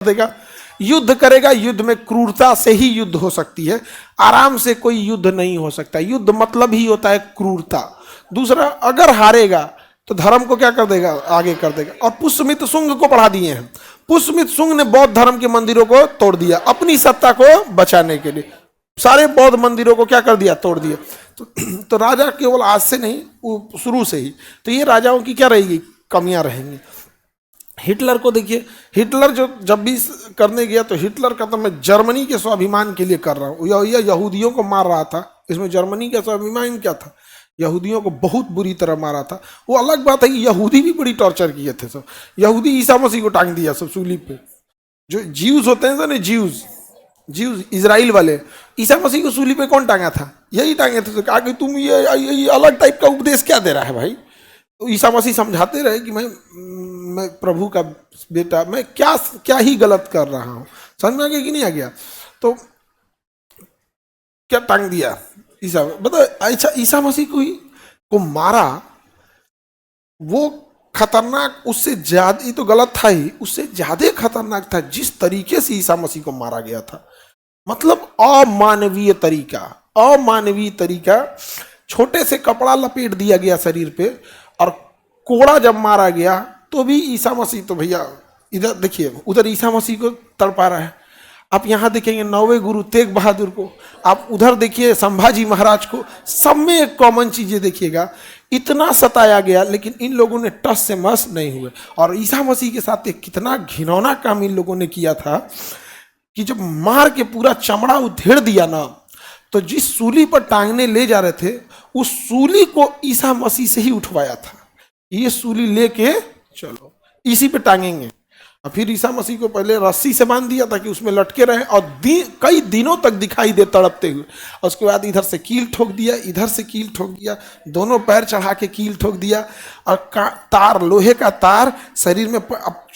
देगा, युद्ध करेगा। युद्ध में क्रूरता से ही युद्ध हो सकती है, आराम से कोई युद्ध नहीं हो सकता। युद्ध मतलब ही होता है क्रूरता। दूसरा, अगर हारेगा तो धर्म को क्या कर देगा, आगे कर देगा। और पुष्यमित्र शुंग को बढ़ा दिए हैं। पुष्यमित्र शुंग ने बौद्ध धर्म के मंदिरों को तोड़ दिया अपनी सत्ता को बचाने के लिए। सारे बौद्ध मंदिरों को क्या कर दिया, तोड़ दिया। तो राजा केवल आज से नहीं, शुरू से ही। तो ये राजाओं की क्या रहेगी, कमियां रहेंगी। हिटलर को देखिए, हिटलर जो जब भी करने गया तो हिटलर का तो मैं जर्मनी के स्वाभिमान के लिए कर रहा हूँ, यह यहूदियों को मार रहा था। इसमें जर्मनी का स्वाभिमान क्या था, यहूदियों को बहुत बुरी तरह मारा था। वो अलग बात है कि यहूदी भी बड़ी टॉर्चर किए थे सब। यहूदी ईसा मसीह को टांग दिया सब सूली पे। जो ज्यूज होते हैं ना, ज्यूज इजराइल वाले, ईसा मसीह को सूली पे कौन टांगा था, यही टांगे थे। तो कहा कि तुम ये अलग टाइप का उपदेश क्या दे रहा है भाई। तो ईसा मसीह समझाते रहे कि मैं प्रभु का बेटा, मैं क्या ही गलत कर रहा हूँ। समझ में आ गया कि नहीं आ गया। तो क्या टांग दिया ईसा, बता। अच्छा, ईसा मसीह को मारा, वो खतरनाक, उससे ज्यादा, ये तो गलत था ही, उससे ज्यादा खतरनाक था जिस तरीके से ईसा मसीह को मारा गया था। मतलब अमानवीय तरीका। छोटे से कपड़ा लपेट दिया गया शरीर पे, और कोड़ा जब मारा गया तो भी ईसा मसीह, तो भैया इधर देखिए, उधर ईसा मसीह को तड़पा रहा है। आप यहाँ देखेंगे 9वें गुरु तेग बहादुर को, आप उधर देखिए संभाजी महाराज को। सब में एक कॉमन चीजें देखिएगा, इतना सताया गया लेकिन इन लोगों ने टस से मस नहीं हुए। और ईसा मसीह के साथ एक कितना घिनौना काम इन लोगों ने किया था कि जब मार के पूरा चमड़ा उधेड़ दिया ना, तो जिस सूली पर टांगने ले जा रहे थे, उस सूली को ईसा मसीह से ही उठवाया था। ये सूली लेके चलो, इसी पे टांगेंगे। और फिर ईसा मसीह को पहले रस्सी से बांध दिया था कि उसमें लटके रहे, और कई दिनों तक दिखाई दे तड़पते हुए। और उसके बाद इधर से कील ठोक दिया, इधर से कील ठोक दिया, दोनों पैर चढ़ा के कील ठोक दिया। और तार, लोहे का तार शरीर में। आप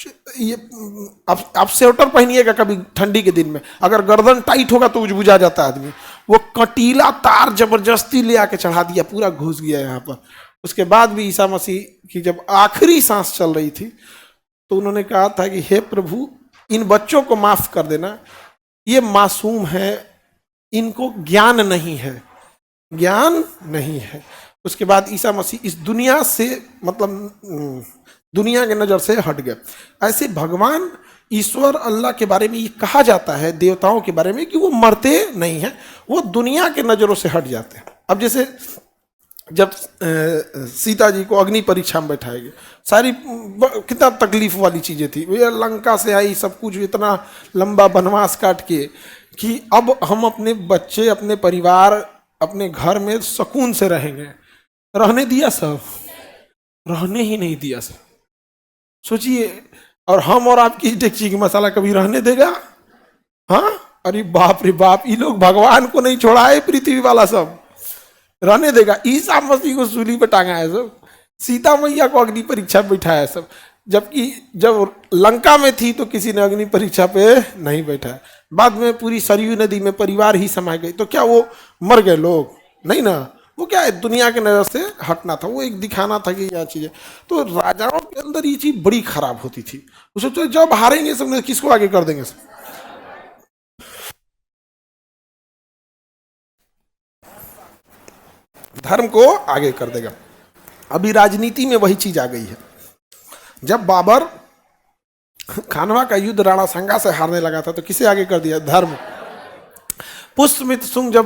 स्वेटर पहनिएगा कभी ठंडी के दिन में, अगर गर्दन टाइट होगा तो बुझा जाता आदमी। वो कटीला तार जबरदस्ती ले आके चढ़ा दिया, पूरा घुस गया यहाँ पर। उसके बाद भी ईसा मसीह की जब आखिरी सांस चल रही थी, तो उन्होंने कहा था कि हे प्रभु, इन बच्चों को माफ कर देना, ये मासूम है, इनको ज्ञान नहीं है। उसके बाद ईसा मसीह इस दुनिया से, मतलब दुनिया के नजर से हट गए। ऐसे भगवान ईश्वर अल्लाह के बारे में ये कहा जाता है, देवताओं के बारे में, कि वो मरते नहीं हैं, वो दुनिया के नजरों से हट जाते हैं। अब जैसे जब सीता जी को अग्नि परीक्षा में बैठाया गया, सारी कितना तकलीफ वाली चीजें थी। वे लंका से आई, सब कुछ इतना लंबा वनवास काट के, कि अब हम अपने बच्चे, अपने परिवार, अपने घर में सुकून से रहेंगे। रहने दिया सब, रहने ही नहीं दिया सब। सोचिए, और हम और आपकी डेगची की मसाला कभी रहने देगा? हाँ, अरे बाप रे बाप, ये लोग भगवान को नहीं छोड़ा है, पृथ्वी वाला सब रहने देगा। ईसा मसीह को सूली पे टांगा है सब, सीता मैया को अग्नि परीक्षा पे बैठाया है सब। जबकि जब लंका में थी तो किसी ने अग्नि परीक्षा पे नहीं बैठाया। बाद में पूरी सरयू नदी में परिवार ही समा गई, तो क्या वो मर गए लोग? नहीं ना। वो क्या है, दुनिया के नजर से हटना था, वो एक दिखाना था कि यह चीजें। तो राजाओं के अंदर ये चीज बड़ी खराब होती थी। उसे तो जब हारेंगे सब, किसको आगे कर देंगे सब। धर्म को आगे कर देगा। अभी राजनीति में वही चीज आ गई है। जब बाबर खानवा का युद्ध राणा सांगा से हारने लगा था, तो किसे आगे कर दिया? धर्म। पुष्यमित्र शुंग जब